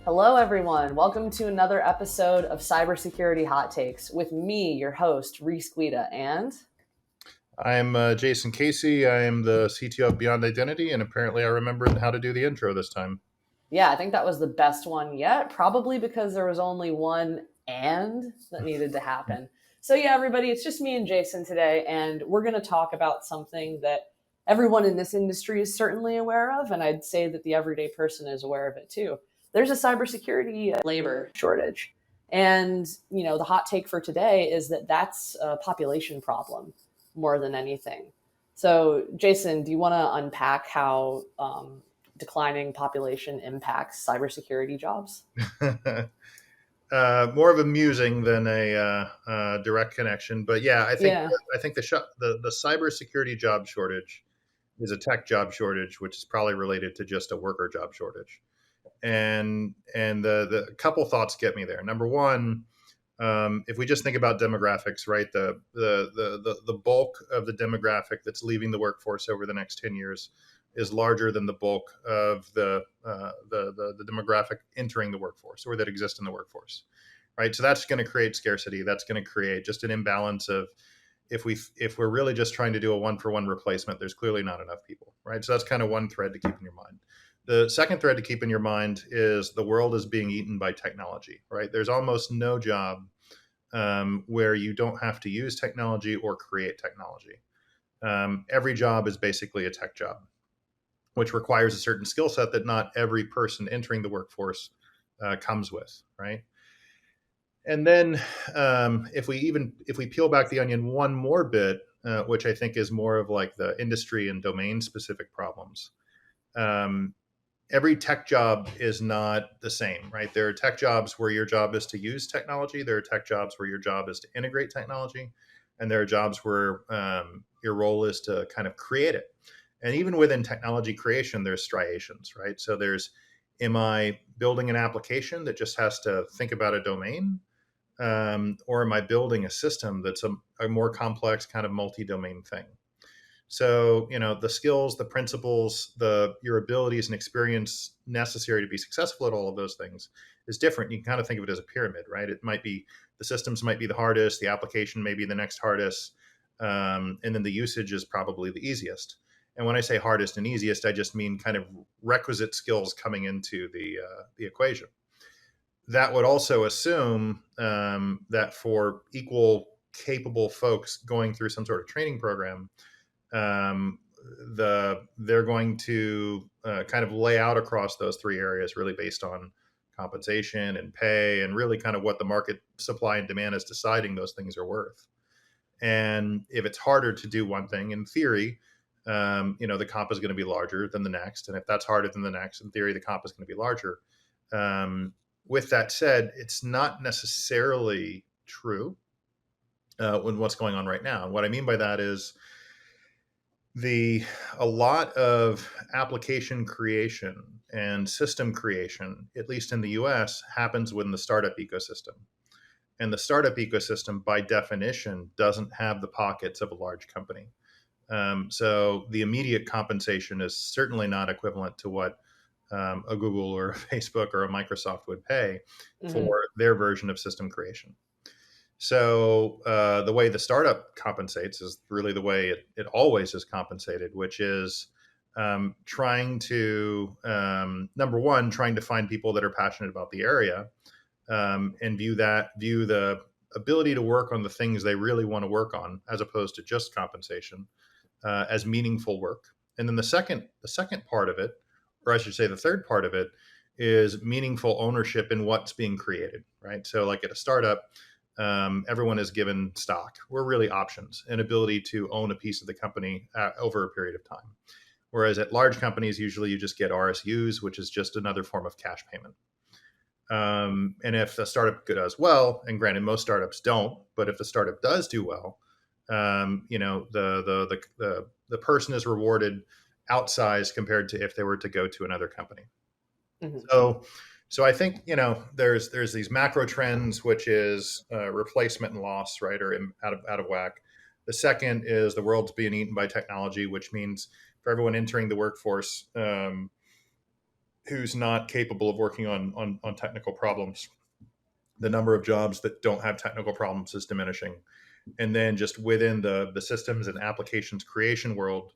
Hello, everyone. Welcome to another episode of Cybersecurity Hot Takes with me, your host, Reece Guida, and I'm Jasson Casey. I am the CTO of Beyond Identity, and apparently I remembered how to do the intro this time. yeah, I think that was the best one yet, probably because there was only one and that needed to happen. So, yeah, everybody, it's just me and Jason today, and we're going to talk about something that everyone in this industry is certainly aware of, and I'd say that the everyday person is aware of it too. There's a cybersecurity labor shortage. And, the hot take for today is that that's a population problem more than anything. So, Jason, do you want to unpack how declining population impacts cybersecurity jobs? More of a musing than a direct connection, but yeah, Yeah. I think the cybersecurity job shortage is a tech job shortage, which is probably related to just a worker job shortage. And the couple thoughts get me there. Number one, if we just think about demographics, right, the bulk of the demographic that's leaving the workforce over the next 10 years is larger than the bulk of the demographic entering the workforce or that exists in the workforce, right? So that's going to create scarcity. That's going to create just an imbalance of if we're really just trying to do a one for one replacement, there's clearly not enough people, right? So that's kind of one thread to keep in your mind. The second thread to keep in your mind is the world is being eaten by technology, right? There's almost no job where you don't have to use technology or create technology. Every job is basically a tech job, which requires a certain skill set that not every person entering the workforce comes with, right? And then if we peel back the onion one more bit, which I think is more of like the industry and domain specific problems, um, every tech job is not the same, right? There are tech jobs where your job is to use technology. There are tech jobs where your job is to integrate technology. And there are jobs where your role is to kind of create it. And even within technology creation, there's striations, right? So am I building an application that just has to think about a domain? Or am I building a system that's a more complex kind of multi-domain thing? So, the skills, the principles, your abilities and experience necessary to be successful at all of those things is different. You can kind of think of it as a pyramid, right? It might be the systems might be the hardest, the application may be the next hardest, and then the usage is probably the easiest. And when I say hardest and easiest, I just mean kind of requisite skills coming into the equation. That would also assume that for equal capable folks going through some sort of training program, um, they're going to kind of lay out across those three areas, really based on compensation and pay, and really kind of what the market supply and demand is deciding those things are worth. And if it's harder to do one thing, in theory, the comp is going to be larger than the next. And if that's harder than the next, in theory, the comp is going to be larger. With that said, it's not necessarily true when what's going on right now. And what I mean by that is a lot of application creation and system creation, at least in the US, happens within the startup ecosystem. And the startup ecosystem, by definition, doesn't have the pockets of a large company. So the immediate compensation is certainly not equivalent to what a Google or a Facebook or a Microsoft would pay Mm-hmm. for their version of system creation. So the way the startup compensates is really the way it always is compensated, which is trying to number one, trying to find people that are passionate about the area and view the ability to work on the things they really want to work on, as opposed to just compensation, as meaningful work. And then the second part of it, or I should say the third part of it, is meaningful ownership in what's being created, right? So like at a startup, everyone is given stock. We're really options, an ability to own a piece of the company over a period of time. Whereas at large companies, usually you just get RSUs, which is just another form of cash payment. And if the startup does well, and granted, most startups don't, but if the startup does do well, the person is rewarded outsized compared to if they were to go to another company. Mm-hmm. So I think there's these macro trends, which is replacement and loss, right, or out of whack. The second is the world's being eaten by technology, which means for everyone entering the workforce, who's not capable of working on technical problems. The number of jobs that don't have technical problems is diminishing. And then just within the systems and applications creation world,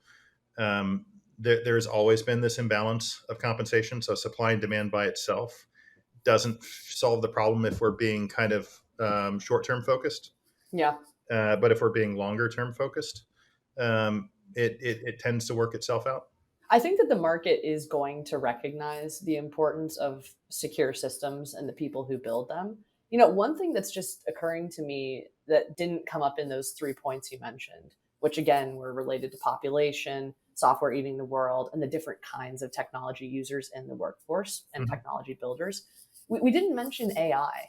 there's always been this imbalance of compensation. So supply and demand by itself doesn't solve the problem if we're being kind of short-term focused. Yeah. But if we're being longer-term focused, it tends to work itself out. I think that the market is going to recognize the importance of secure systems and the people who build them. One thing that's just occurring to me that didn't come up in those 3 points you mentioned, which again were related to population, software eating the world, and the different kinds of technology users in the workforce and technology builders. We didn't mention AI.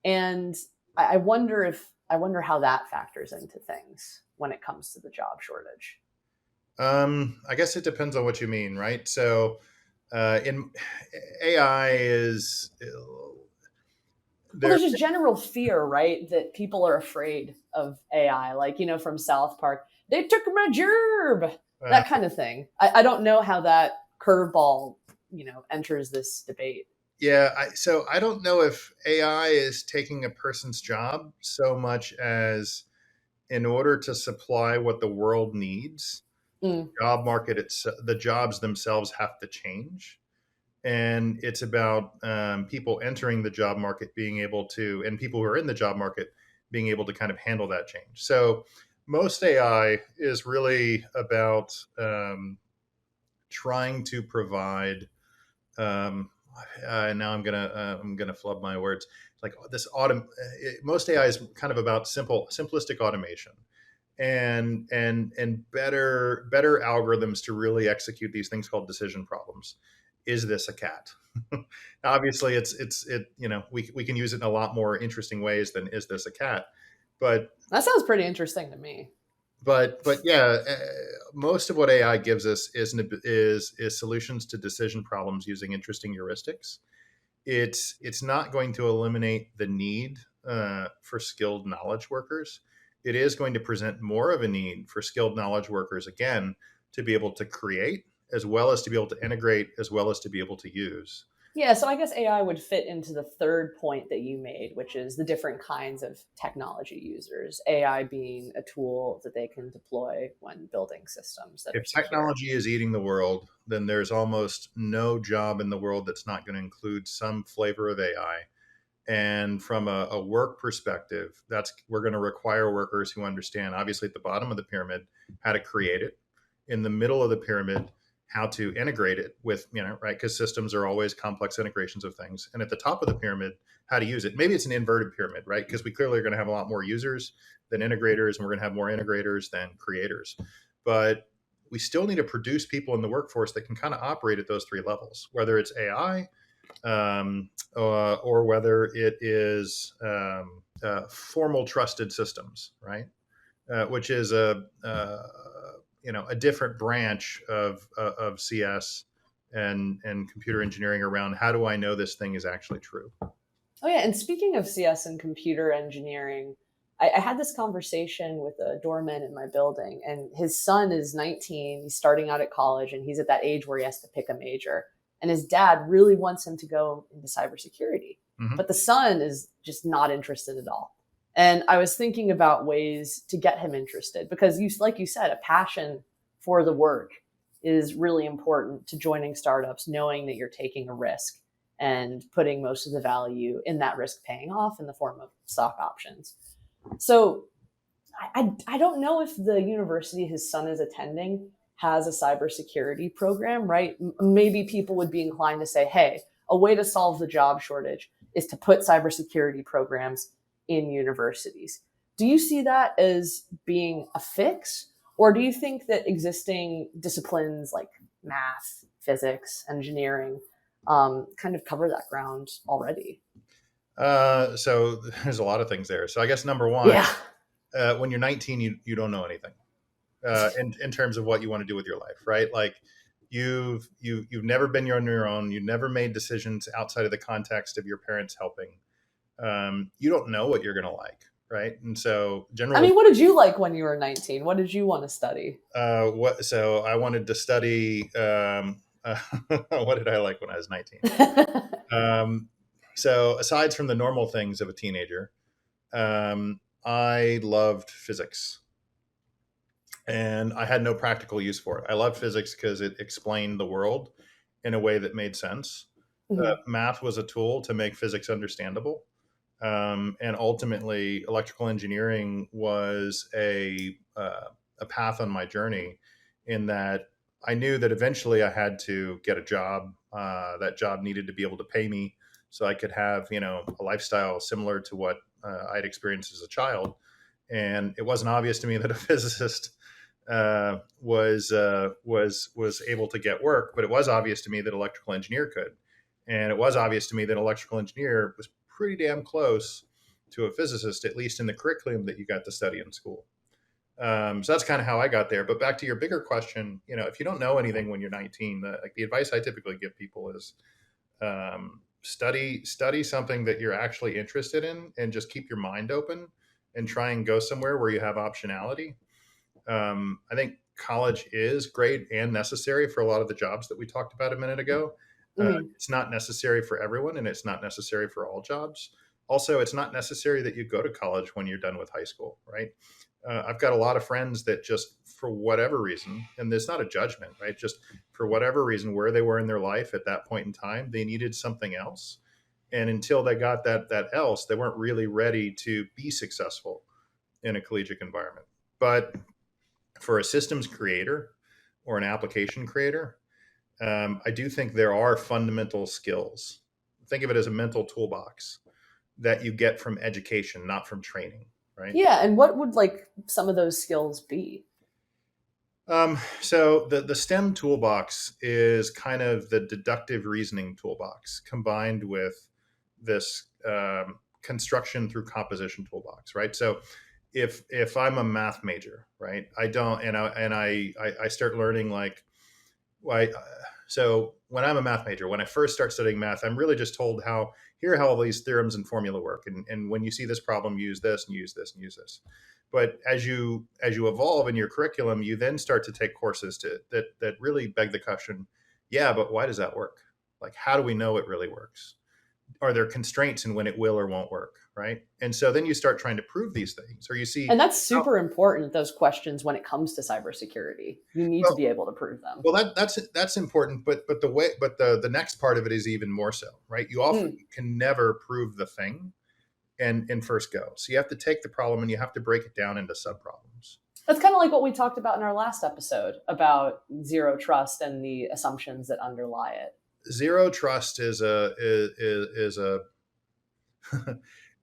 And I wonder how that factors into things when it comes to the job shortage. I guess it depends on what you mean, right? So, in AI is Well, there's just general fear, right? That people are afraid of AI, like, from South Park. They took my job, that kind of thing. I don't know how that curveball, enters this debate. Yeah. So I don't know if AI is taking a person's job so much as in order to supply what the world needs, job market, the jobs themselves have to change. And it's about people entering the job market being able to, and people who are in the job market being able to kind of handle that change. So most AI is really about trying to provide. Now I'm gonna flub my words. Like this most AI is kind of about simplistic automation and better algorithms to really execute these things called decision problems. Is this a cat? Obviously, we can use it in a lot more interesting ways than is this a cat, but that sounds pretty interesting to me. But yeah, most of what AI gives us is solutions to decision problems using interesting heuristics. It's not going to eliminate the need for skilled knowledge workers. It is going to present more of a need for skilled knowledge workers, again, to be able to create, as well as to be able to integrate, as well as to be able to use. Yeah, so I guess AI would fit into the third point that you made, which is the different kinds of technology users, AI being a tool that they can deploy when building systems that are If secure. technology is eating the world, then there's almost no job in the world that's not going to include some flavor of AI. And from a work perspective, we're going to require workers who understand, obviously, at the bottom of the pyramid, how to create it, in the middle of the pyramid, how to integrate it with, right? Because systems are always complex integrations of things. And at the top of the pyramid, how to use it. Maybe it's an inverted pyramid, right? Because we clearly are going to have a lot more users than integrators, and we're going to have more integrators than creators. But we still need to produce people in the workforce that can kind of operate at those three levels, whether it's AI, or whether it is formal trusted systems, right? Which is a different branch of CS and computer engineering around how do I know this thing is actually true. Oh yeah, and speaking of CS and computer engineering, I had this conversation with a doorman in my building, and his son is 19. He's starting out at college, and he's at that age where he has to pick a major. And his dad really wants him to go into cybersecurity, but the son is just not interested at all. And I was thinking about ways to get him interested because, like you said, a passion for the work is really important to joining startups, knowing that you're taking a risk and putting most of the value in that risk paying off in the form of stock options. So I don't know if the university his son is attending has a cybersecurity program, right? Maybe people would be inclined to say, hey, a way to solve the job shortage is to put cybersecurity programs in universities. Do you see that as being a fix? Or do you think that existing disciplines like math, physics, engineering kind of cover that ground already? So there's a lot of things there. So I guess number one, when you're 19, you don't know anything in terms of what you want to do with your life, right? Like you've never been on your own. You've never made decisions outside of the context of your parents helping. You don't know what you're going to like, right? And so generally, what did you like when you were 19? What did you want to study? So I wanted to study. What did I like when I was 19? Um, so aside from the normal things of a teenager, I loved physics, and I had no practical use for it. I loved physics because it explained the world in a way that made sense. Mhm. Math was a tool to make physics understandable. And ultimately, electrical engineering was a path on my journey, in that I knew that eventually I had to get a job. That job needed to be able to pay me so I could have, a lifestyle similar to what I'd experienced as a child. And it wasn't obvious to me that a physicist was able to get work, but it was obvious to me that electrical engineer could, and it was obvious to me that electrical engineer was pretty damn close to a physicist, at least in the curriculum that you got to study in school. So that's kind of how I got there. But back to your bigger question, if you don't know anything when you're 19, the advice I typically give people is study something that you're actually interested in, and just keep your mind open and try and go somewhere where you have optionality. I think college is great and necessary for a lot of the jobs that we talked about a minute ago. Mhm. It's not necessary for everyone, and it's not necessary for all jobs. Also, it's not necessary that you go to college when you're done with high school, right? I've got a lot of friends that just, for whatever reason, and there's not a judgment, right? Just for whatever reason, where they were in their life at that point in time, they needed something else. And until they got that else, they weren't really ready to be successful in a collegiate environment. But for a systems creator or an application creator, I do think there are fundamental skills. Think of it as a mental toolbox that you get from education, not from training, right? Yeah, and what would like some of those skills be? So the STEM toolbox is kind of the deductive reasoning toolbox combined with this construction through composition toolbox, right? So if I'm a math major, right, I don't, and I start learning like, why. So when I'm a math major, when I first start studying math, I'm really just told here are how all these theorems and formula work, and when you see this problem, use this and use this and use this. But as you evolve in your curriculum, you then start to take courses that really beg the question, yeah, but why does that work? Like, how do we know it really works? Are there constraints in when it will or won't work, right? And so then you start trying to prove these things, or you see And that's how, super important, those questions when it comes to cybersecurity. You need to well, be able to prove them. well, that's important, but the next part of it is even more so, right? You often Mm. can never prove the thing and in first go. So you have to take the problem and you have to break it down into sub problems. That's kind of like what we talked about in our last episode about zero trust and the assumptions that underlie it. Zero trust is a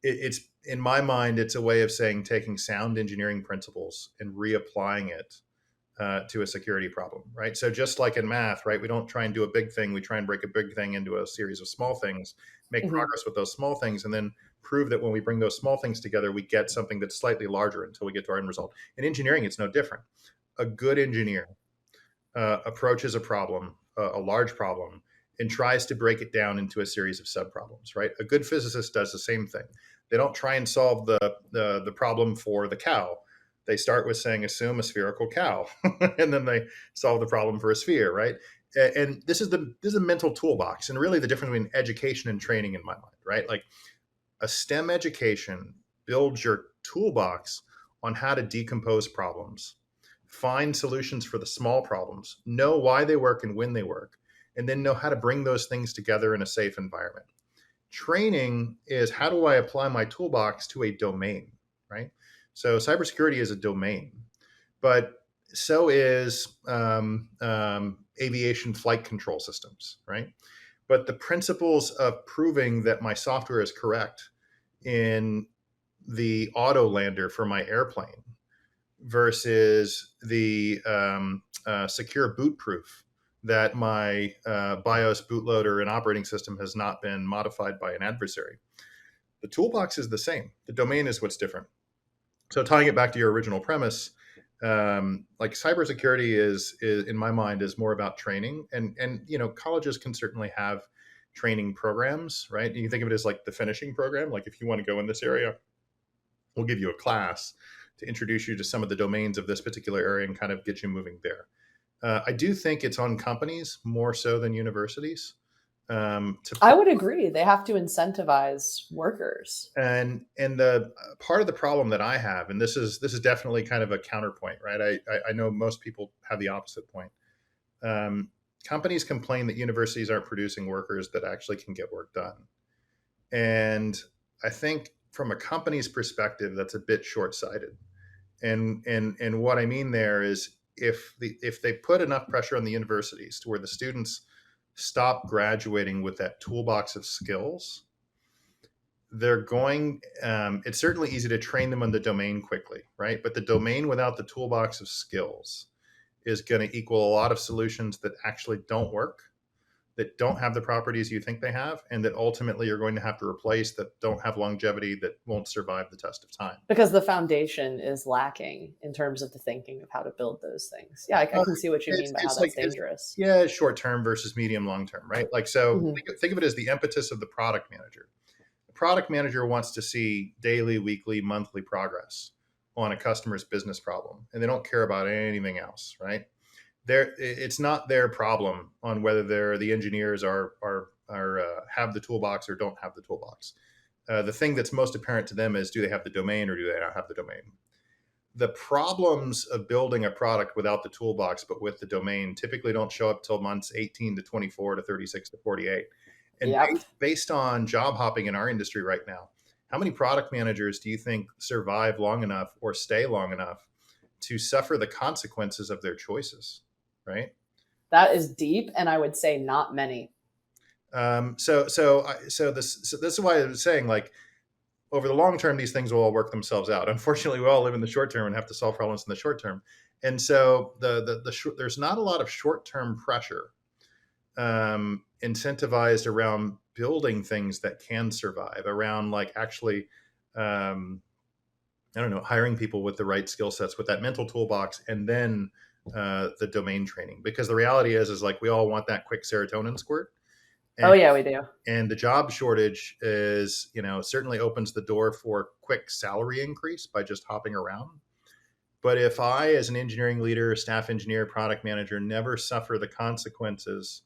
it's, in my mind, it's a way of saying taking sound engineering principles and reapplying it to a security problem, right? So just like in math, right, we don't try and do a big thing. We try and break a big thing into a series of small things, make Mhm. progress with those small things, and then prove that when we bring those small things together, we get something that's slightly larger until we get to our end result. In engineering, it's no different. A good engineer approaches a problem, a large problem, and tries to break it down into a series of subproblems, right? A good physicist does the same thing. They don't try and solve the problem for the cow. They start with saying, assume a spherical cow, and then they solve the problem for a sphere, right? And this is a mental toolbox, and really the difference between education and training in my mind, right? Like a STEM education builds your toolbox on how to decompose problems, find solutions for the small problems, know why they work and when they work, and then know how to bring those things together in a safe environment. Training is, how do I apply my toolbox to a domain, right? So cybersecurity is a domain, but so is aviation flight control systems, right? But the principles of proving that my software is correct in the auto lander for my airplane versus the secure boot proof that my BIOS bootloader and operating system has not been modified by an adversary. The toolbox is the same. The domain is what's different. So tying it back to your original premise, like cybersecurity is in my mind is more about training, and colleges can certainly have training programs, right? You can think of it as like the finishing program. Like if you want to go in this area, we'll give you a class to introduce you to some of the domains of this particular area and kind of get you moving there. I do think it's on companies more so than universities to I put, would agree. They have to incentivize workers. and the part of the problem that I have, and this is definitely kind of a counterpoint, right? I know most people have the opposite point. Um, Companies complain that universities aren't producing workers that actually can get work done, and I think from a company's perspective, that's a bit short-sighted. And what I mean there is if they put enough pressure on the universities to where the students stop graduating with that toolbox of skills, they're going. It's certainly easy to train them on the domain quickly, right? But the domain without the toolbox of skills is going to equal a lot of solutions that actually don't work, that don't have the properties you think they have, and that ultimately you're going to have to replace, that don't have longevity, that won't survive the test of time. Because the foundation is lacking in terms of the thinking of how to build those things. Yeah, I Uh, can see what you mean by how it's that's like it's dangerous. yeah, short term versus medium long term, right? Like so, Hmm. think of it as the impetus of the product manager. The product manager wants to see daily, weekly, monthly progress on a customer's business problem, and they don't care about anything else, right? It's not their problem on whether the engineers are have the toolbox or don't have the toolbox. The thing that's most apparent to them is, do they have the domain or do they not have the domain? The problems of building a product without the toolbox but with the domain typically don't show up till months 18 to 24 to 36 to 48. And Yep. based on job hopping in our industry right now, how many product managers do you think survive long enough or stay long enough to suffer the consequences of their choices, right? That is deep, and I would say not many. So this is why I was saying, like, over the long term, these things will all work themselves out. Unfortunately, we all live in the short term and have to solve problems in the short term. And so there's not a lot of short term pressure incentivized around building things that can survive, around like actually, I don't know, hiring people with the right skill sets, with that mental toolbox, and then the domain training. Because the reality is like we all want that quick serotonin squirt. Oh And yeah, we do. and the job shortage is, certainly opens the door for quick salary increase by just hopping around. But if I, as an engineering leader, staff engineer, product manager, never suffer the consequences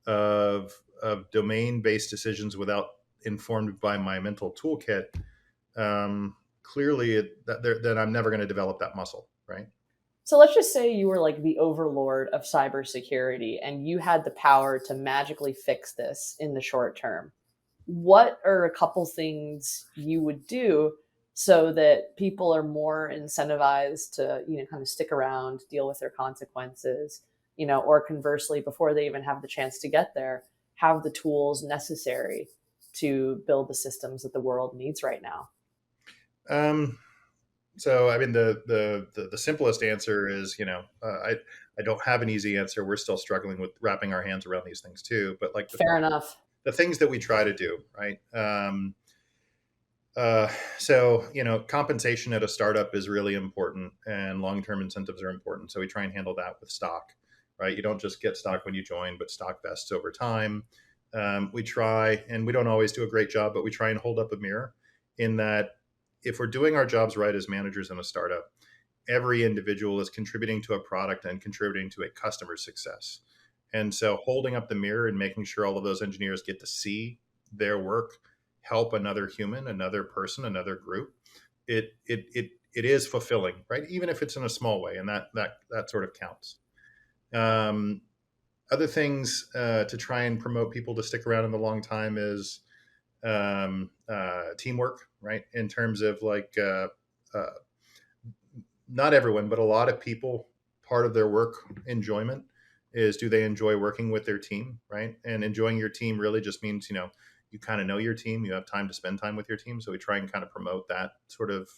of domain based decisions without informed by my mental toolkit, clearly then I'm never going to develop that muscle, right? So let's just say you were like the overlord of cybersecurity and you had the power to magically fix this in the short term. What are a couple things you would do so that people are more incentivized to, kind of stick around, deal with their consequences, or conversely, before they even have the chance to get there, have the tools necessary to build the systems that the world needs right now? Um, so I mean, the simplest answer is, I don't have an easy answer. We're still struggling with wrapping our hands around these things too. But like Fair enough. the things that we try to do, right? Uh, so, compensation at a startup is really important, and long-term incentives are important. So we try and handle that with stock, right? You don't just get stock when you join, but stock vests over time. We try, and we don't always do a great job, but we try and hold up a mirror in that if we're doing our jobs right as managers in a startup, every individual is contributing to a product and contributing to a customer's success. And so holding up the mirror and making sure all of those engineers get to see their work help another human, another person, another group, it is fulfilling, right? Even if it's in a small way, and that sort of counts. Um, Other things to try and promote people to stick around in the long time is teamwork, right? In terms of like uh, not everyone, but a lot of people, part of their work enjoyment is, do they enjoy working with their team, right? And enjoying your team really just means, you kind of know your team, you have time to spend time with your team. So we try and kind of promote that sort of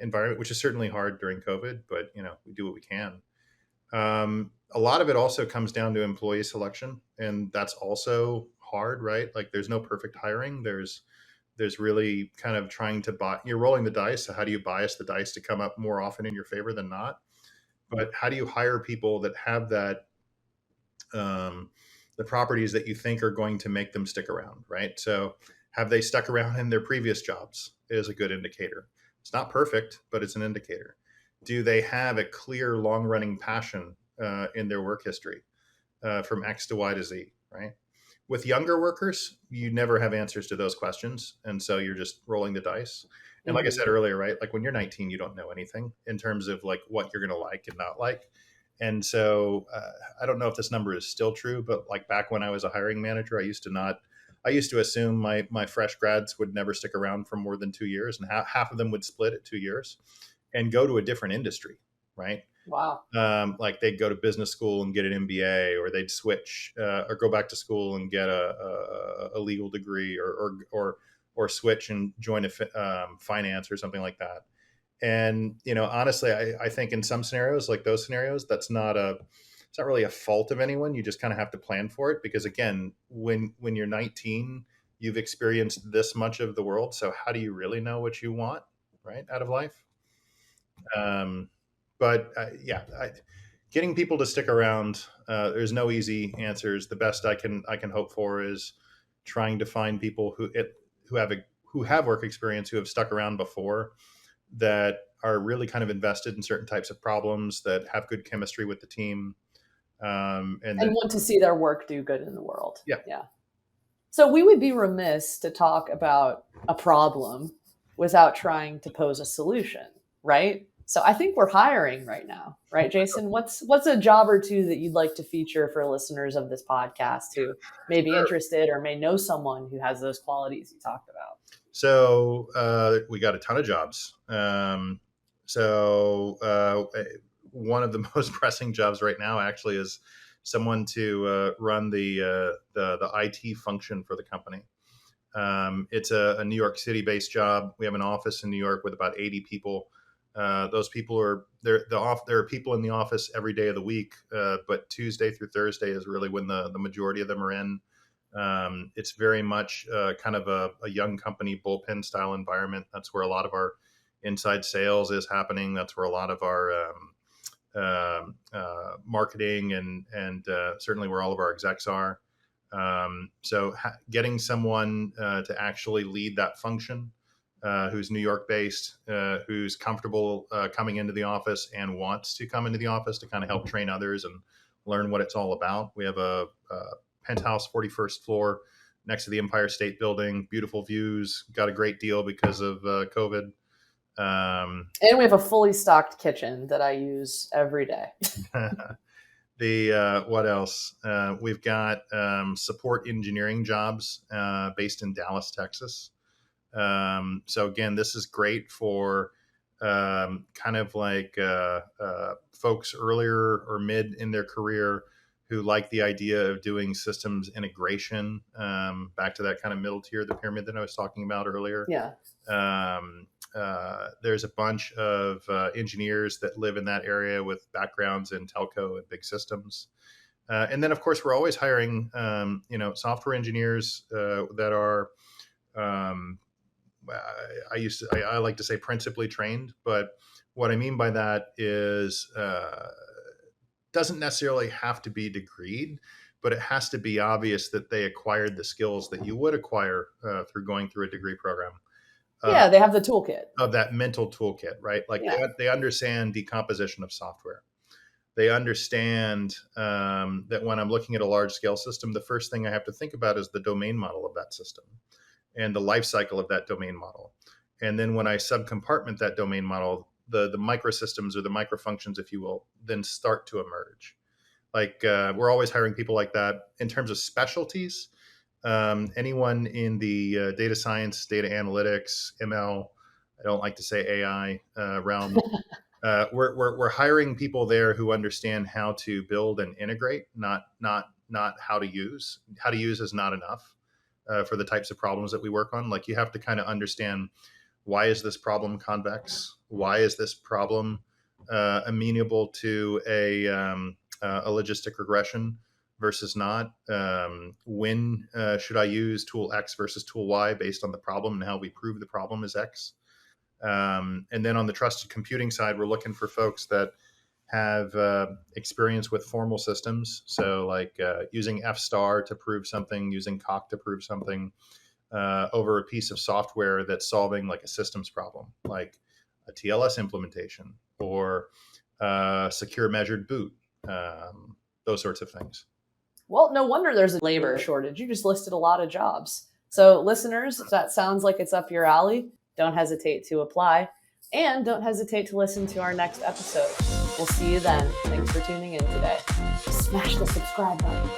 environment, which is certainly hard during COVID, but, we do what we can. A lot of it also comes down to employee selection, and that's also hard, right? Like there's no perfect hiring. There's really kind of trying to buy, you're rolling the dice. So how do you bias the dice to come up more often in your favor than not? But how do you hire people that have that, the properties that you think are going to make them stick around, right? So have they stuck around in their previous jobs is a good indicator. It's not perfect, but it's an indicator. do they have a clear long-running passion in their work history from X to Y to Z, right? With younger workers, you never have answers to those questions. And so you're just rolling the dice. And like I Mhm. said earlier, right? Like when you're 19, you don't know anything in terms of like what you're going to like and not like. And so I don't know if this number is still true, but like back when I was a hiring manager, I used to assume my fresh grads would never stick around for more than 2 years, and half of them would split at 2 years and go to a different industry, right? Wow. Like they'd go to business school and get an MBA, or they'd switch or go back to school and get a legal degree, or switch and join finance or something like that. And honestly, I think in some scenarios, like those scenarios, it's not really a fault of anyone. You just kind of have to plan for it, because again, when you're 19, you've experienced this much of the world. So how do you really know what you want, right, out of life? Um, but yeah, getting people to stick around. There's no easy answers. The best I can hope for is trying to find people who have work experience, who have stuck around before, that are really kind of invested in certain types of problems, that have good chemistry with the team, and And that want to see their work do good in the world. yeah. Yeah. So we would be remiss to talk about a problem without trying to pose a solution, right? So I think we're hiring right now, right, Jason? What's a job or two that you'd like to feature for listeners of this podcast who may be Sure. interested or may know someone who has those qualities you talked about? So we got a ton of jobs. So one of the most pressing jobs right now actually is someone to run the IT function for the company. It's a New York City based job. We have an office in New York with about 80 people. Those people there are people in the office every day of the week, but Tuesday through Thursday is really when the majority of them are in. It's very much kind of a young company bullpen style environment. That's where a lot of our inside sales is happening. That's where a lot of our marketing and certainly where all of our execs are. So getting someone to actually lead that function, who's New York based, who's comfortable coming into the office and wants to come into the office to kind of help train others and learn what it's all about. We have a penthouse, 41st floor, next to the Empire State Building. Beautiful views. Got a great deal because of COVID. And we have a fully stocked kitchen that I use every day. What else? We've got support engineering jobs based in Dallas, Texas. So again, this is great for kind of like folks earlier or mid in their career who like the idea of doing systems integration, back to that kind of middle tier of the pyramid that I was talking about earlier. Yeah. There's a bunch of engineers that live in that area with backgrounds in telco and big systems. And then, of course, we're always hiring, software engineers that are, I like to say principally trained, but what I mean by that is doesn't necessarily have to be degreed, but it has to be obvious that they acquired the skills that you would acquire through going through a degree program. Yeah, they have the toolkit. Of that mental toolkit, right? Like Yeah. they understand decomposition of software. They understand that when I'm looking at a large scale system, the first thing I have to think about is the domain model of that system and the life cycle of that domain model. And then when I subcompartment that domain model, the microsystems or the microfunctions, if you will, then start to emerge. Like we're always hiring people like that. In terms of specialties, anyone in the data science, data analytics, ML, I don't like to say AI realm. We're hiring people there who understand how to build and integrate, not how to use. How to use is not enough for the types of problems that we work on. Like you have to kind of understand, why is this problem convex? Why is this problem amenable to a logistic regression versus not? When should I use tool X versus tool Y based on the problem and how we prove the problem is X? And then on the trusted computing side, we're looking for folks that have experience with formal systems. So like using F-star to prove something, using coq to prove something over a piece of software that's solving like a systems problem, like a TLS implementation, or secure measured boot, those sorts of things. Well, no wonder there's a labor shortage. You just listed a lot of jobs. So listeners, if that sounds like it's up your alley, don't hesitate to apply. And don't hesitate to listen to our next episode. We'll see you then. Thanks for tuning in today. Smash the subscribe button.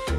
Bye.